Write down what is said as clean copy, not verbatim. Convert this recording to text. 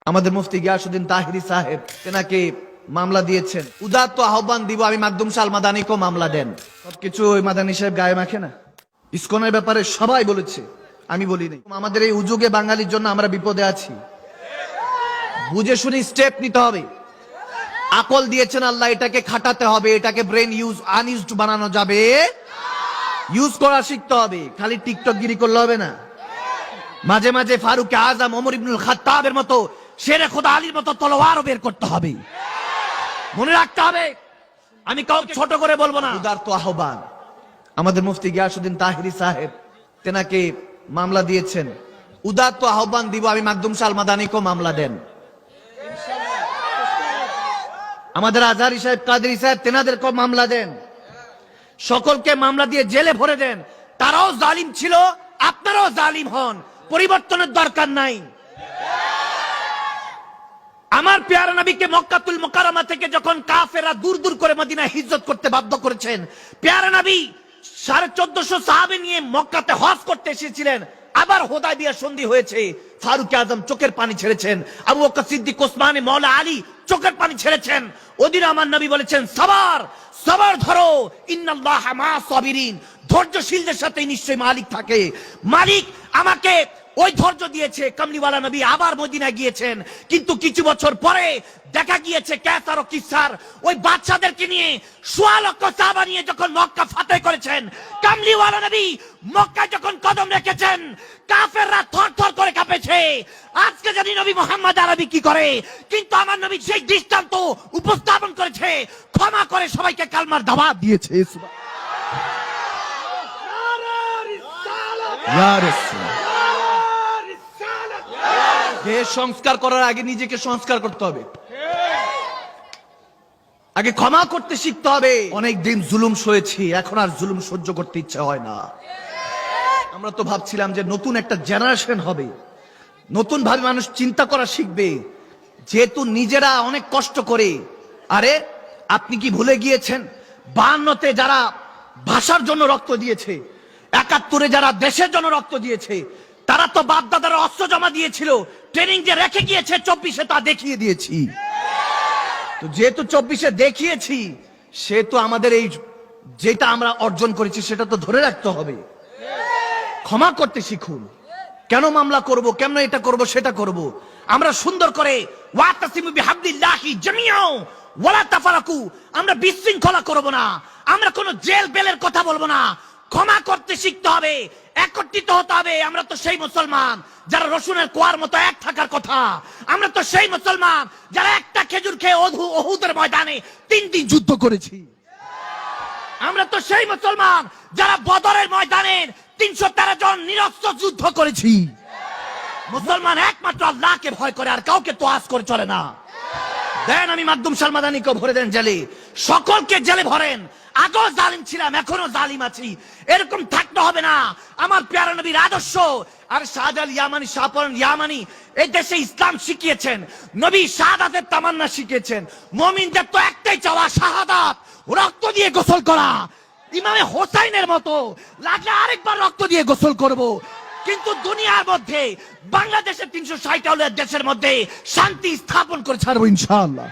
আমাদের মুফতি গিয়াসউদ্দিন তাহিরি সাহেব তেনাকে মামলা দিয়েছেন। উদাত্ত আহ্বান দিব আমি মাকদুম শাহ আল মাদানিকেও মামলা দেন। সবকিছু ওই মাদানি সাহেব গায়ে মাখে না। ইসকনের ব্যাপারে সবাই বলেছে, আমি বলি নাই। আমাদের এই উযুগে বাঙালির জন্য আমরা বিপদে আছি, বুঝে শুনে স্টেপ নিতে হবে। আকল দিয়েছেন আল্লাহ, এটাকে খাটাতে হবে, এটাকে ব্রেন আনইউজড বানানো যাবে, ইউজ করা শিখতে হবে। খালি টিকটক গিরি করলে হবে না। মাঝে মাঝে ফারুক আজম, ওমর ইবনুল খাত্তাবের মতো, শেরে খোদা আলীর মতো তলোয়ারও বের করতে হবে। মনে রাখতে হবে, আমি কাউকে ছোট করে বলবো না। উদারত আহ্বান আমাদের মুফতি গিয়াসউদ্দিন তাহিরি সাহেব তেনাকে মামলা দিয়েছেন। উদারত আহ্বান দিব আমি মাকদুম শাহ আল মাদানিকেও মামলা দেন। আমাদের আজহারী সাহেব, কাদেরী সাহেব, তেনাদেরকেও মামলা দেন। সকলকে মামলা দিয়ে জেলে ভরে দেন। তারাও জালিম ছিল, আপনারাও জালিম হন, পরিবর্তনের দরকার নাই। আমার পেয়ারা নবীকে মক্কাতুল মুকাররমা থেকে যখন কাফেররা দূর দূর করে মদিনায় হিজরত করতে বাধ্য করেছেন, পেয়ারা নবী 1450 সাহাবে নিয়ে মক্কাতে হজ করতে এসেছিলেন। আবার হুদায়বিয়া সন্ধি হয়েছে, ফারুক আজম চোখের পানি ছেড়েছেন, আবু বকর সিদ্দিক, ওসমান, মাওলা আলী চোখের পানি ছেড়েছেন। ওদিন আমার নবী বলেছেন, সবার সবার ধরো, ইন্নাল্লাহা মা সাবিরিন, ধৈর্যশীলদের সাথে নিশ্চয়ই মালিক থাকে। মালিক আমাকে ওই ধৈর্য দিয়েছে। কামলিওয়ালা নবী আবার মদিনা গিয়েছেন, কিন্তু কিছু বছর পরে দেখা গিয়েছে কায়সার ও কিসসার ওই বাচ্চাদেরকে নিয়ে 16 লক্ষ সাহাবা নিয়ে যখন মক্কা ফাতেহ করেছেন, কামলিওয়ালা নবী মক্কায় যখন কদম রেখেছেন, কাফেররা থরথর করে কাঁপেছে। আজকে জানি নবী মুহাম্মদ আরবি কি করে, কিন্তু আমার নবী সেই দৃষ্টান্ত উপস্থাপন করেছে, ক্ষমা করে সবাইকে কালমার দাওয়াত দিয়েছে। দেশ সংস্কার করার আগে নিজেকে সংস্কার করতে হবে, আগে ক্ষমা করতে শিখতে হবে। অনেক দিন জুলুম সয়েছি, এখন আর জুলুম সহ্য করতে ইচ্ছা হয় না। আমরা তো ভাবছিলাম যে নতুন একটা জেনারেশন হবে, নতুন ভাবে মানুষ চিন্তা করা শিখবে, যেহেতু নিজেরা অনেক কষ্ট করে। আরে আপনি কি ভুলে গিয়েছেন 52তে যারা ভাষার জন্য রক্ত দিয়েছে, 71-এ যারা দেশের জন্য রক্ত দিয়েছে, তারা তো বাপ দাদারা অস্ত্র জমা দিয়েছিল, ট্রেনিং যে রেখে গিয়েছে 24-এ তা দেখিয়ে দিয়েছি। তো যেহেতু 24-এ দেখিয়েছি, সেহেতু আমাদের এই যেটা আমরা অর্জন করেছি সেটা তো ধরে রাখতে হবে। ক্ষমা করতে শিখুন। কেন মামলা করব, কেন এটা করব সেটা করব। আমরা সুন্দর করে ওয়াতাসিমু বিহাবলিল্লাহি জামিআন ওয়ালা তাফারাকু, আমরা বিশৃঙ্খলা করব না, আমরা কোনো জেল বেলের কথা বলবো না। ক্ষমা করতে শিখতে হবে, একত্রিত হতে হবে। আমরা তো সেই মুসলমান যারা রসুনের কোয়ার মতো এক থাকার কথা। আমরা তো সেই মুসলমান যারা একটা খেজুর খেয়ে ওহুদের ময়দানে 3 দিন যুদ্ধ করেছি। আমরা তো সেই মুসলমান যারা বদরের ময়দানে 313 জন নিরস্ত্র যুদ্ধ করেছি। মুসলমান একমাত্র আল্লাহকে ভয় করে, আর কাউকে তোয়াজ করে চলে না। দেন আমি মাকদুম শাহ আল মাদানিকে ভরে দেন জেলে, সকলকে জেলে ভরেন। আগেও জালিম ছিলাম, এখনো জালিম আছি, এরকম থাকতে হবে না। আমার প্যারা নবীর আদর্শ আর শাহজালাল ইয়ামানি, শাহপরান ইয়ামানি এই দেশে ইসলাম শিখিয়েছেন, নবী শাহাদাতের তামান্না শিখিয়েছেন। মুমিনদের তো একটাই চাওয়া, শাহাদাত, রক্ত দিয়ে গোসল করা। ইমামে হোসাইনের মতো লাগলে আরেকবার রক্ত দিয়ে গোসল করব। কিন্তু দুনিয়ার মধ্যে বাংলাদেশের 360 দেশের মধ্যে শান্তি স্থাপন করে ছাড়বো ইনশাআল্লাহ।